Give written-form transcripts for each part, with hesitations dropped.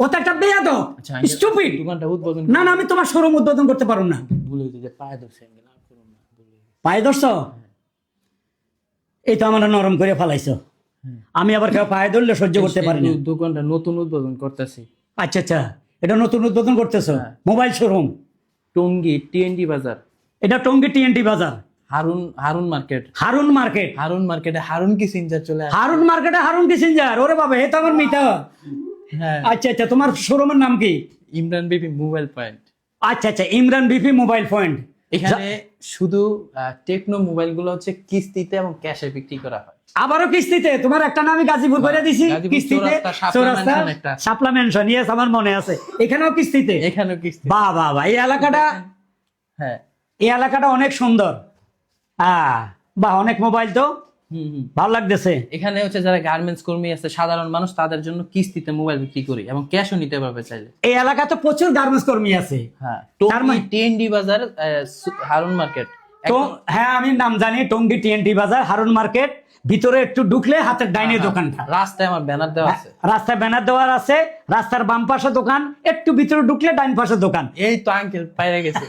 ও তো একটা বেয়াদব, স্টুপিড। দোকানটা উদ্বোধন না না, আমি তোমার শোরুম উদ্বোধন করতে পারবো না। ভুলে হয়েছে যে পায়ে ধরছে পায়ে ধরছ? এই তো আমার নরম করে ফেলাইছো। আমি আবার কেউ পায়ে ধরলে সহ্য করতে পারি না। দোকানটা নতুন উদ্বোধন করতেছি। আচ্ছা আচ্ছা, এটা নতুন উদ্বোধন করতেছো? মোবাইল শোরুম টঙ্গী টিএনডি বাজার। এটা টঙ্গী টিএনটি বাজার, হারুন মার্কেট। হারুন মার্কেট। হারুন মার্কেটে হারুন কি সিনজার চলে আসে। হারুন মার্কেটে হারুন কিসিঞ্জার? ওরে বাবা, হে তো আমার মিতা। হ্যাঁ, আচ্ছা আচ্ছা, তোমার শোরুমের নাম কি? Imran BP mobile point. আচ্ছা আচ্ছা, ইমরান বিপি মোবাইল পয়েন্ট। এখানে শুধু টেকনো মোবাইল গুলো হচ্ছে কিস্তিতে এবং ক্যাশে বিক্রি করা হয়। আবারও কিস্তিতে? তোমার একটা না আমি গাজীপুর করে দিছি গাজীপুর কিস্তিতে, চৌরাস্তা একটা। শাপলা মেনশন। ইয়েস, আমার মনে আছে। এখানেও কিস্তিতে? এখানেও কিস্তি। বাহ বাহ বাহ, এই এলাকাটা, হ্যাঁ, এই এলাকাটা অনেক সুন্দর। বাহ, অনেক মোবাইল তো, ভালো লাগতেছে। এখানে হচ্ছে যারা গার্মেন্টস কর্মী আছে, সাধারণ মানুষ, তাদের জন্য কিস্তিতে মোবাইল বিক্রি করি এবং ক্যাশও নিতে পারবে চাইলে। এই এলাকাতে প্রচুর গার্মেন্টস কর্মী আছে। হ্যাঁ, তার মানে- টিএনডি বাজার, হারুন মার্কেট। তো হ্যাঁ, আমি নাম জানি, টঙ্গী টিএনটি বাজার, হারুন মার্কেট। ভিতরে একটু ঢুকলে হাতের ডাইনে দোকানটা। রাস্তায় আমার ব্যানার দেওয়া আছে। রাস্তায় ব্যানার দেওয়ার আছে, রাস্তার বাম পাশে দোকান, একটু ভিতরে ঢুকলে ডাইন পাশে দোকান। এই তো আঙ্কেল পাইরে গেছে।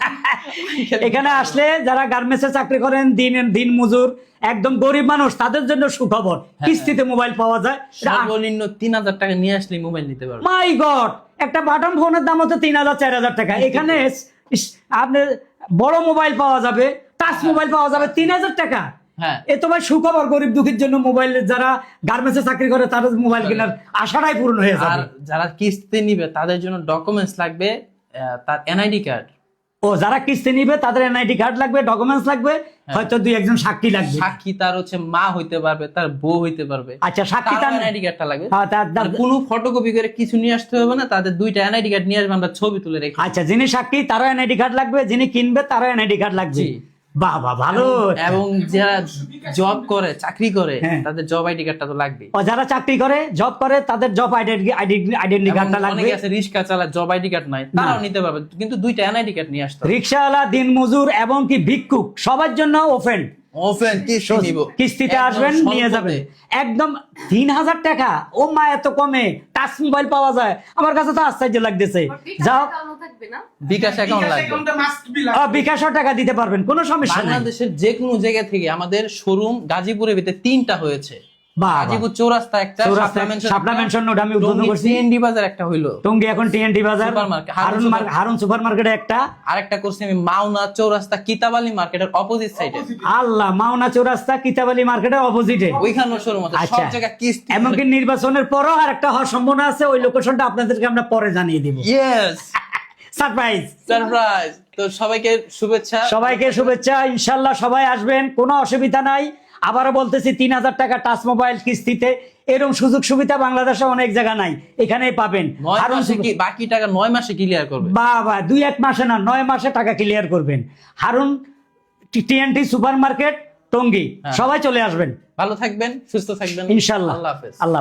এখানে আসলে যারা গার্মেন্টসে চাকরি করেন, দিন মজুর, একদম গরিব মানুষ, তাদের জন্য সুখবর, কিস্তিতে মোবাইল পাওয়া যায়। সর্বনিম্ন 3000 টাকা নিয়ে আসলে মোবাইল নিতে পারবে। মাই গড, একটা বাটন ফোনের দাম হচ্ছে 3000-4000 টাকা। এখানে আপনি বড় মোবাইল পাওয়া যাবে, টাচ মোবাইল পাওয়া যাবে 3000 টাকা। হ্যাঁ, এ তো ভাই সুখবর, গরিব দুঃখীর জন্য। মোবাইল যারা গার্মেন্টসে চাকরি করে তাদের মোবাইল কেনার আশাটাই পূর্ণ হয়ে আর যাবে। যারা কিস্তি নিবে তাদের জন্য ডকুমেন্টস লাগবে, তার এনআইডি কার্ড। ও, যারা কিস্তি নিবে তাদের এনআইডি কার্ড লাগবে, ডকুমেন্টস লাগবে, হয়তো 2-1 সাক্ষী লাগবে। সাক্ষী তার হচ্ছে মা হইতে পারবে, তার বউ হইতে পারবে। আচ্ছা, সাক্ষী তার এনআইডি কার্ডটা লাগবে। হ্যাঁ, আর কোনো ফটোকপি করে কিছু নিয়ে আসতে হবে না, তাদের 2টা এনআইডি কার্ড নিয়ে আসবে, আমরা ছবি তুলে রেখে। আচ্ছা, যিনি সাক্ষী তারও এনআইডি কার্ড লাগবে, যিনি কিনবে তারও এনআইডি কার্ড লাগবে। জি। বাহ বাহ, ভালো। এবং যারা জব করে, চাকরি করে, হ্যাঁ। তাদের জব আইডি কার্ডটা তো লাগবে। ও, যারা চাকরি করে, জব করে, তাদের জব আইডেন্টি কার্ডটা লাগবে। অনেকে আছে রিক্সা চালায়, জব আইডি কার্ড নাই, তারাও নিতে পারবে, কিন্তু 2টা এনআইডি কার্ড নিয়ে আসতে হবে। রিক্সাওয়ালা, দিনমজুর এবং কি ভিক্ষুক, সবার জন্য ওপেন। ওপেন কিস্তি নিব, কিস্তিতে আসবেন, নিয়ে যাবেন একদম 3000 টাকা। ও মা, এত কমে টাচ মোবাইল পাওয়া যায়? আমার কাছে তো আশ্চর্য লাগতেছে। যাও, বিকাশ অ্যাকাউন্ট লাগবে। বিকাশও টাকা দিতে পারবেন, কোনো সমস্যা নেই। বাংলাদেশের যে কোনো জায়গা থেকে আমাদের শোরুম গাজীপুরের ভিতরে 3টা হয়েছে। গাজীপুর চৌরাস্তা একটা, শাপলা মেনশন নোড আমি উদ্বোধন করছি। টিএনডি বাজার একটা হইলো, টঙ্গী এখন টিএনটি বাজার, হারুন সুপার মার্কেটে একটা, আরেকটা করছি আমি মাওনা চৌরাস্তা কিতাবালি মার্কেটের অপোজিট সাইডে। আল্লাহ, মাওনা চৌরাস্তা কিতাবালি মার্কেটের অপোজিটে ওইখানেও শোরুম আছে। সব জায়গা কিস্তি। এমনকি নির্বাচনের পরও আরেকটা হওয়ার সম্ভাবনা আছে। ওই লোকেশনটা আপনাদেরকে আমরা পরে জানিয়ে দিব। Yes, surprise. তো সবাইকে শুভেচ্ছা। সবাইকে শুভেচ্ছা, ইনশাল্লাহ সবাই আসবেন, কোনো অসুবিধা নাই। আবারও বলতেছি, 3000 টাকা টাচ মোবাইল কিস্তিতে, এরকম সুযোগ সুবিধা বাংলাদেশে অনেক জায়গা নাই, এখানেই পাবেন। বাকি টাকা 9 মাসে ক্লিয়ার করবে। বাবা, 2-1 মাসে না, 9 মাসে টাকা ক্লিয়ার করবেন। Harun TNT super market, Tongi. সবাই চলে আসবেন। ভালো থাকবেন, সুস্থ থাকবেন, ইনশাল্লাহ। আল্লাহ হাফেজ। আল্লাহ।